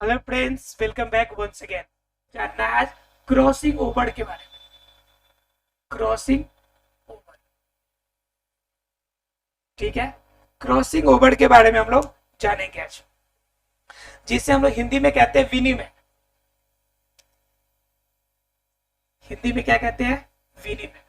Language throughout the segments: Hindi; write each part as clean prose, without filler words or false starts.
Hello friends, welcome back once again. जानना है आज क्रॉसिंग ओवर के बारे में। क्रॉसिंग ओवर, ठीक है। क्रॉसिंग ओवर के बारे में हम लोग जानेंगे आज, जिसे हम लोग हिंदी में कहते हैं विनिमय। हिंदी में क्या कहते हैं? विनिमय,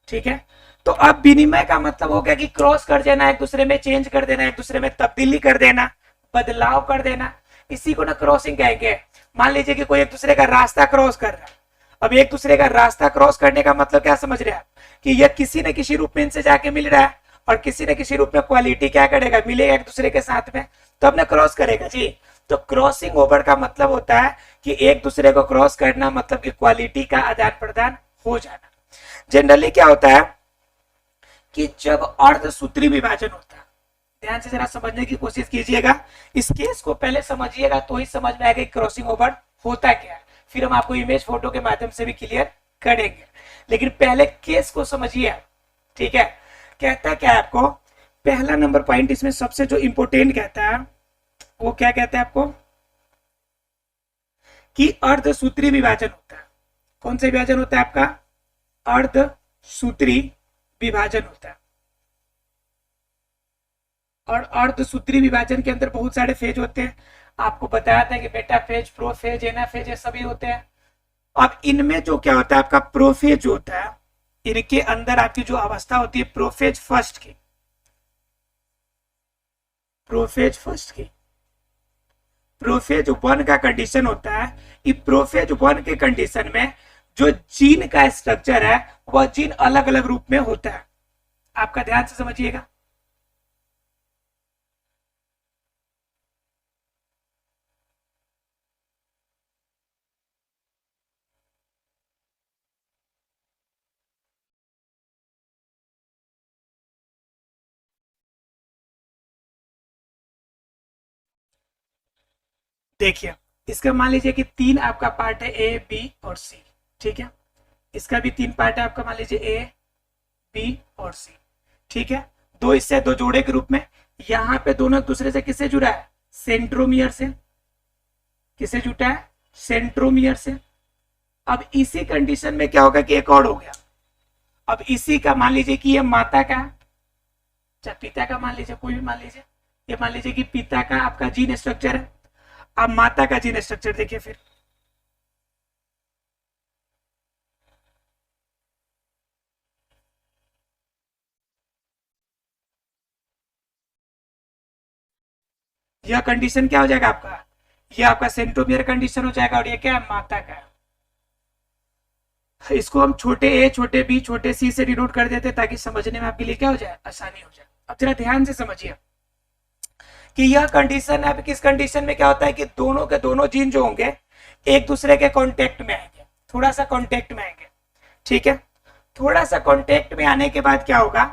ठीक है। तो अब विनिमय का मतलब हो गया कि क्रॉस कर देना, एक दूसरे में चेंज कर देना, एक दूसरे में तब्दीली कर देना, बदलाव कर देना। इसी को ना क्रॉसिंग कहेंगे। मान लीजिए कि कोई एक दूसरे का रास्ता क्रॉस कर रहा है। अब एक दूसरे का रास्ता क्रॉस करने का मतलब क्या समझ रहे हैं आप? कि यह किसी न किसी रूप में इनसे जाके मिल रहा है और किसी न किसी रूप में क्वालिटी क्या करेगा, मिलेगा एक दूसरे के साथ में, तो अपने क्रॉस करेगा जी। तो क्रॉसिंग ओवर का मतलब होता है कि एक दूसरे को क्रॉस करना, मतलब कि क्वालिटी का आदान प्रदान हो जाना। जनरली क्या होता है कि जब अर्धसूत्री विभाजन होता है, ध्यान से जरा समझने की कोशिश कीजिएगा। इस केस को पहले समझिएगा तो ही समझ में आएगा क्रॉसिंग ओवर होता क्या है। फिर हम आपको इमेज फोटो के माध्यम से भी क्लियर करेंगे, लेकिन पहले केस को समझिए, ठीक है। कहता क्या है आपको? पहला नंबर पॉइंट इसमें सबसे जो इंपोर्टेंट कहता है वो क्या कहता है आपको? कि अर्धसूत्री विभाजन होता है। कौन सा विभाजन होता है आपका? अर्धसूत्री विभाजन होता है। और अर्धसूत्री विभाजन के अंदर बहुत सारे फेज होते हैं। आपको बताया था कि बेटा फेज, प्रोफेज, एनाफेज, ये सभी होते हैं। अब इनमें जो क्या होता है आपका प्रोफेज होता है, इनके अंदर आपकी जो अवस्था होती है प्रोफेज फर्स्ट की, प्रोफेज फर्स्ट की, प्रोफेज वन का कंडीशन होता है कि प्रोफेज वन के कंडीशन में जो जीन का स्ट्रक्चर है वह जीन अलग अलग रूप में होता है। आपका ध्यान से समझिएगा। देखिए, इसका मान लीजिए कि तीन आपका पार्ट है, ए बी और सी, ठीक है। इसका भी तीन पार्ट है आपका, मान लीजिए ए बी और सी, ठीक है। दो इससे दो जोड़े के रूप में। यहां पे दोनों एक दूसरे से किससे जुड़ा है? सेंट्रोमियर से। किससे जुटा है? सेंट्रोमियर से। अब इसी कंडीशन में क्या होगा कि एक और हो गया। अब इसी का मान लीजिए कि ये माता का, चाहे पिता का, मान लीजिए कोई भी मान लीजिए, ये मान लीजिए कि पिता का आपका जीन स्ट्रक्चर है। अब माता का जीन स्ट्रक्चर देखिए फिर। यह कंडीशन क्या हो जाएगा आपका? यह आपका सेंट्रोमियर कंडीशन हो जाएगा और ये क्या है? माता का। इसको हम छोटे ए, छोटे बी, छोटे सी से डिनोट कर देते ताकि समझने में आपके लिए क्या हो जाए? आसानी हो जाए। अब जरा ध्यान से समझिए कि यह कंडीशन है। किस कंडीशन में क्या होता है कि दोनों के दोनों जीन जो होंगे एक दूसरे के कांटेक्ट में आएंगे, थोड़ा सा कांटेक्ट में आएंगे, ठीक है। थोड़ा सा कांटेक्ट में आने के बाद क्या होगा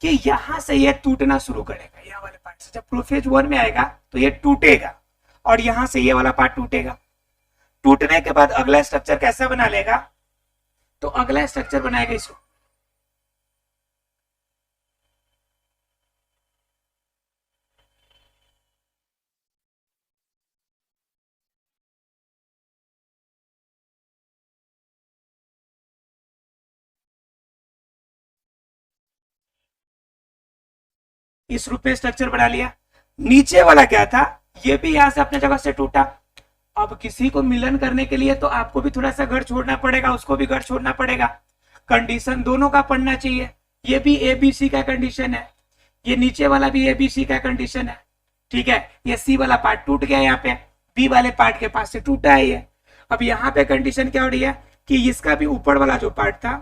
कि यहां से ये टूटना शुरू करेगा। यह वाले पार्ट से जब प्रोफेज वन में आएगा तो ये टूटेगा और यहां से ये वाला पार्ट टूटेगा। टूटने के बाद अगला स्ट्रक्चर कैसा बना लेगा? तो अगला स्ट्रक्चर बनाएगा इसको। इस रूप में स्ट्रक्चर बना लिया। नीचे वाला क्या था? ये भी यहां से अपने जगह से टूटा। अब किसी को मिलन करने के लिए तो आपको भी थोड़ा सा घर छोड़ना पड़ेगा, उसको भी घर छोड़ना पड़ेगा। कंडीशन दोनों का पढ़ना चाहिए। ये भी एबीसी का कंडीशन है, ये नीचे वाला भी एबीसी का कंडीशन है, ठीक है। ये सी वाला पार्ट टूट गया, यहाँ पे बी वाले पार्ट के पास से टूटा है ये। अब यहाँ पे कंडीशन क्या हो रही है कि इसका भी ऊपर वाला जो पार्ट था,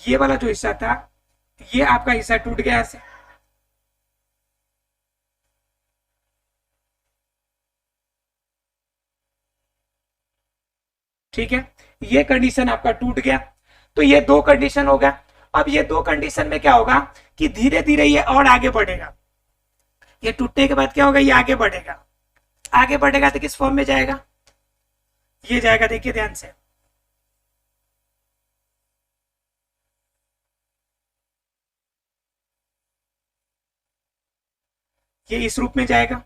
ये वाला जो हिस्सा था, ये आपका हिस्सा टूट गया ऐसे, ठीक है। ये कंडीशन आपका टूट गया। तो ये दो कंडीशन हो गया। अब ये दो कंडीशन में क्या होगा कि धीरे धीरे ये और आगे बढ़ेगा। ये टूटने के बाद क्या होगा? ये आगे बढ़ेगा। आगे बढ़ेगा तो किस फॉर्म में जाएगा? ये जाएगा, देखिए ध्यान से, ये इस रूप में जाएगा।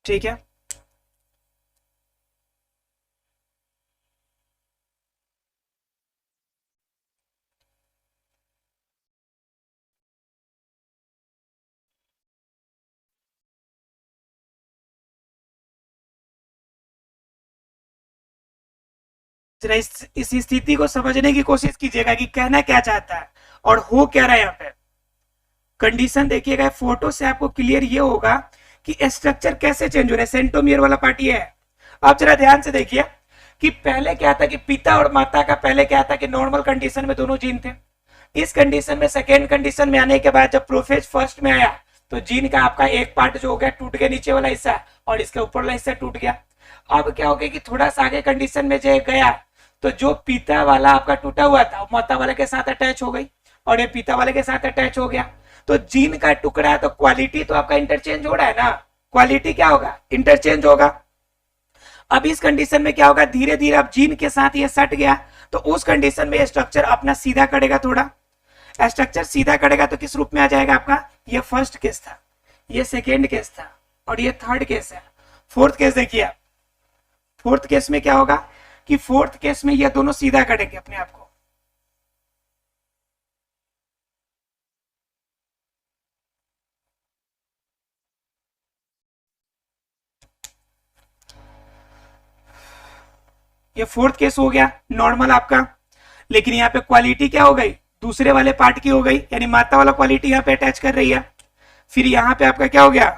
ठीक है। जरा इस स्थिति को समझने की कोशिश कीजिएगा कि कहना क्या चाहता है और हो क्या रहा है यहाँ पे। कंडीशन देखिएगा, फोटो से आपको क्लियर ये होगा कि स्ट्रक्चर कैसे चेंज हो रहा है। सेंट्रोमियर वाला पार्ट ये है। अब जरा ध्यान से देखिए कि पहले क्या था कि पिता और माता का पहले क्या था कि नॉर्मल कंडीशन में दोनों जीन थे। इस कंडीशन में सेकेंड कंडीशन में आने के बाद जब प्रोफेज फर्स्ट में आया तो जीन का आपका एक पार्ट जो हो गया टूट गया, नीचे वाला हिस्सा, और इसके ऊपर वाला हिस्सा टूट गया। अब क्या हो गया कि थोड़ा सा आगे कंडीशन में जो गया तो जो पिता वाला आपका टूटा हुआ था माता वाले के साथ अटैच हो गई और ये पिता वाले के साथ अटैच हो गया। तो जीन का टुकड़ा है तो क्वालिटी तो आपका इंटरचेंज हो रहा है ना, क्वालिटी क्या होगा, इंटरचेंज होगा। अब इस कंडीशन में क्या होगा, धीरे धीरे अब जीन के साथ ये सट गया तो उस कंडीशन में ये स्ट्रक्चर अपना सीधा करेगा, थोड़ा स्ट्रक्चर सीधा करेगा तो किस रूप में आ जाएगा आपका, ये फर्स्ट केस था, ये सेकेंड केस था और ये थर्ड केस है। फोर्थ केस देखिए, फोर्थ केस में क्या होगा कि फोर्थ केस में ये दोनों सीधा करेंगे अपने आप को। ये फोर्थ केस हो गया नॉर्मल आपका, लेकिन यहाँ पे क्वालिटी क्या हो गई, दूसरे वाले पार्ट की हो गई, यानी माता वाला क्वालिटी यहाँ पे अटैच कर रही है। फिर यहाँ पे आपका क्या हो गया,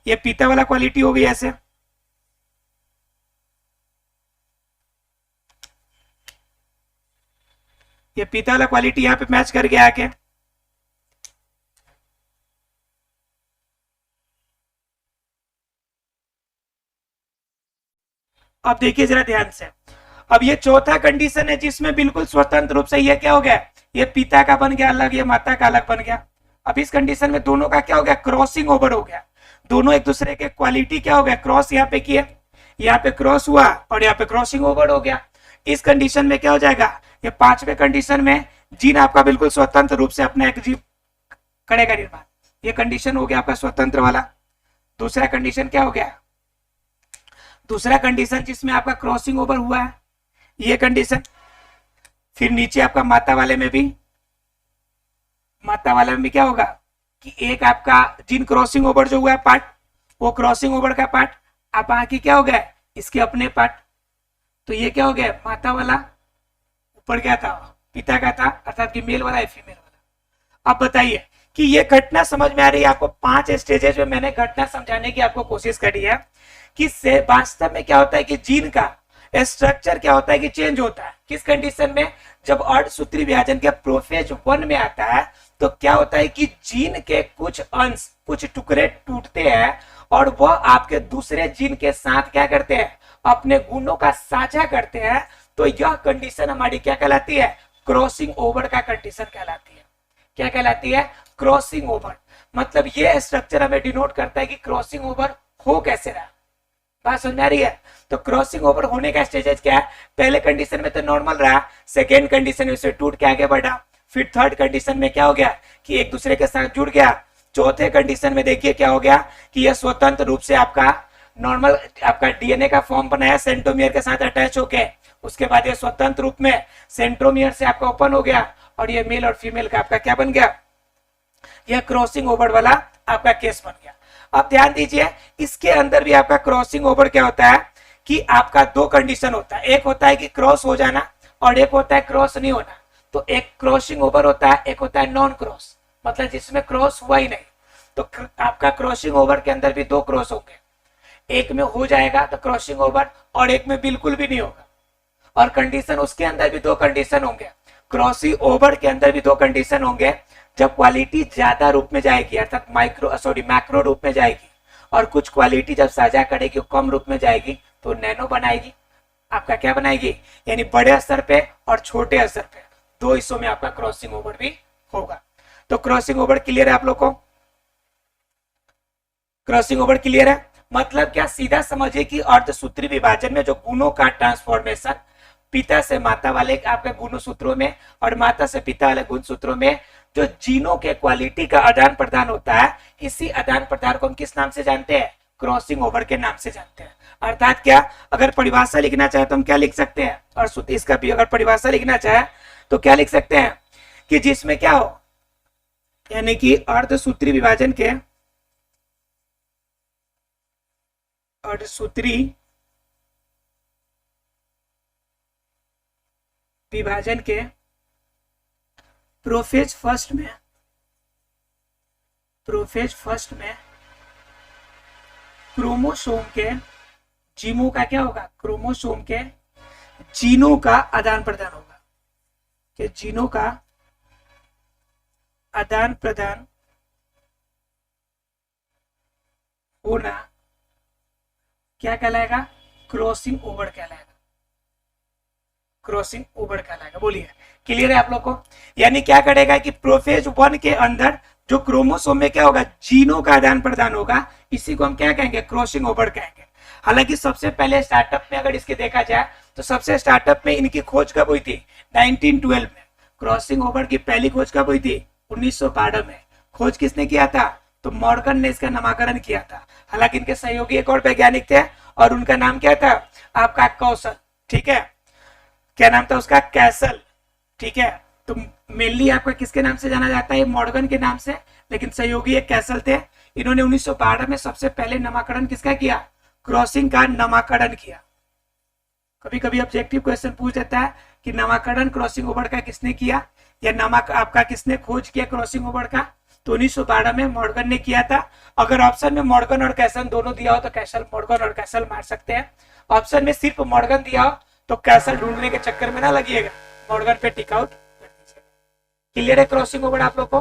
ये पिता वाला क्वालिटी हो गई ऐसे। ये पिता वाला क्वालिटी यहाँ पे मैच कर गया आके। अब देखिए जरा ध्यान से, अब ये चौथा कंडीशन है जिसमें बिल्कुल स्वतंत्र रूप से ये क्या हो गया, ये पिता का बन गया अलग, ये माता का अलग बन गया। अब इस कंडीशन में दोनों का क्या हो गया, क्रॉसिंग ओवर हो गया, दोनों एक दूसरे के क्वालिटी क्या हो गया, क्रॉस यहाँ पे किया, यहाँ पे क्रॉस हुआ और यहाँ पे क्रॉसिंग ओवर हो गया। इस कंडीशन में क्या हो जाएगा, ये पांचवे कंडीशन में जीन आपका बिल्कुल स्वतंत्र रूप से अपना एक जीव करेगा निर्माण। ये कंडीशन हो गया आपका स्वतंत्र वाला। दूसरा कंडीशन क्या हो गया, दूसरा कंडीशन जिसमें आपका क्रॉसिंग ओवर हुआ है, ये कंडीशन। फिर नीचे आपका माता वाले में भी, माता वाले में भी क्या होगा कि एक आपका जीन क्रॉसिंग ओवर जो हुआ है पार्ट, वो क्रॉसिंग ओवर का पार्ट, अब बाकी क्या हो गया, इसके अपने पार्ट। तो ये क्या हो गया, माता वाला ऊपर क्या था, पिता का था, अर्थात कि मेल वाला है फीमेल वाला। अब बताइए कि ये घटना समझ में आ रही है आपको। 5 स्टेजेस में मैंने घटना समझाने की आपको कोशिश करी है कि से वास्तव में क्या होता है कि जीन का स्ट्रक्चर क्या होता है कि चेंज होता है। किस कंडीशन में, जब अर्धसूत्री विभाजन के प्रोफेज 1 में आता है तो क्या होता है कि जीन के कुछ अंश, कुछ टुकड़े टूटते हैं और वह आपके दूसरे जीन के साथ क्या करते हैं, अपने गुणों का साझा करते हैं। तो यह कंडीशन हमारी क्या कहलाती है, क्रॉसिंग ओवर का कंडीशन कहलाती है। क्या कहलाती है, क्रॉसिंग ओवर। मतलब ये स्ट्रक्चर हमें डिनोट करता है कि क्रॉसिंग ओवर हो कैसे रहा। बात समझ आ रही है। तो क्रॉसिंग ओवर होने का स्टेजेस क्या है, पहले कंडीशन में तो नॉर्मल रहा, सेकेंड कंडीशन में से टूट के आगे बढ़ा, फिर थर्ड कंडीशन में क्या हो गया कि एक दूसरे के साथ जुड़ गया, चौथे कंडीशन में देखिए क्या हो गया कि यह स्वतंत्र रूप से आपका नॉर्मल आपका डीएनए का फॉर्म बनाया सेंट्रोमियर के साथ अटैच होके, उसके बाद ये स्वतंत्र रूप में सेंट्रोमियर से आपका ओपन हो गया और ये मेल और फीमेल का आपका क्या बन गया, यह क्रॉसिंग ओवर वाला आपका केस बन गया। अब ध्यान दीजिए, इसके अंदर भी आपका क्रॉसिंग ओवर क्या होता है कि आपका 2 कंडीशन होता है, एक होता है कि क्रॉस हो जाना और एक होता है क्रॉस नहीं होना। तो एक क्रॉसिंग ओवर होता है, एक होता है नॉन क्रॉस, मतलब जिसमें क्रॉस हुआ ही नहीं। तो आपका क्रॉसिंग ओवर के अंदर भी 2 क्रॉस होंगे, एक में हो जाएगा तो क्रॉसिंग ओवर और एक में बिल्कुल भी नहीं होगा। और कंडीशन उसके अंदर भी 2 कंडीशन होंगे, क्रॉसिंग ओवर के अंदर भी 2 कंडीशन होंगे। जब क्वालिटी ज्यादा रूप में जाएगी अर्थात मैक्रो रूप में जाएगी, और कुछ क्वालिटी जब साझा करेगी कम रूप में जाएगी तो नैनो बनाएगी, आपका क्या बनाएगी, यानी बड़े स्तर पे और छोटे स्तर पे 2 हिस्सों में आपका क्रॉसिंग ओवर भी होगा। तो क्रॉसिंग ओवर क्लियर है आप लोग को, क्रॉसिंग ओवर क्लियर है। मतलब क्या, सीधा समझिए कि अर्धसूत्री विभाजन में जो गुणों का ट्रांसफॉर्मेशन पिता से माता वाले आपके गुणसूत्रों में और माता से पिता वाले गुणसूत्रों में जो जीनों के क्वालिटी का आदान प्रदान होता है, इसी आदान प्रदान को हम किस नाम से जानते हैं? क्रॉसिंग ओवर के नाम से जानते हैं। अर्थात क्या, अगर परिभाषा लिखना चाहे तो हम क्या लिख सकते हैं, और इसका भी अगर परिभाषा लिखना चाहे तो क्या लिख सकते हैं कि जिसमें क्या हो, यानी कि अर्धसूत्री विभाजन के, अर्धसूत्री विभाजन के प्रोफेज फर्स्ट में क्रोमोसोम के जीनों का क्या होगा? क्रोमोसोम के जीनों का आदान प्रदान होगा, कि जीनों का आदान प्रदान होना क्या कहलाएगा? क्रॉसिंग ओवर कहलाएगा। क्रॉसिंग ओवर कहलाएगा। बोलिए, क्लियर है आप लोग को? यानी क्या करेगा कि प्रोफेज 1 के अंदर जो क्रोमोसोम में क्या होगा? जीनों का आदान प्रदान होगा, इसी को हम क्या कहेंगे? क्रॉसिंग ओवर कहेंगे। हालांकि सबसे पहले स्टार्टअप में अगर इसके देखा जाए तो सबसे स्टार्टअप में इनकी खोज कब हुई थी? 1912 में। क्रॉसिंग ओवर की पहली खोज कब हुई थी? 1912 में। खोज किसने किया था? तो मॉर्गन ने इसका नामकरण किया था। हालांकि इनके सहयोगी एक और वैज्ञानिक थे और उनका नाम क्या था? आपका कौशल। ठीक है, क्या नाम था उसका? कैसल। ठीक है, तो मेनली आपका किसके नाम से जाना जाता है? मॉर्गन के नाम से, लेकिन सहयोगी एक कैसल थे। इन्होंने 1912 में सबसे पहले नामकरण किसका किया? क्रॉसिंग का नामकरण किया। कभी कभी ऑब्जेक्टिव क्वेश्चन पूछ देता है कि नामकरण क्रॉसिंग ओवर का किसने किया, या नामक आपका किसने खोज किया क्रॉसिंग ओवर का? तो 1912 में मॉर्गन ने किया था। अगर ऑप्शन में मॉर्गन और कैसल दोनों दिया हो तो कैसल, मॉर्गन और कैसल मार सकते हैं। ऑप्शन में सिर्फ मॉर्गन दिया हो तो कैसल ढूंढने के चक्कर में ना लगिएगा, मॉर्गन पे टिक आउट कर दीजिएगा। क्लियर है क्रॉसिंग ओवर आप लोग को?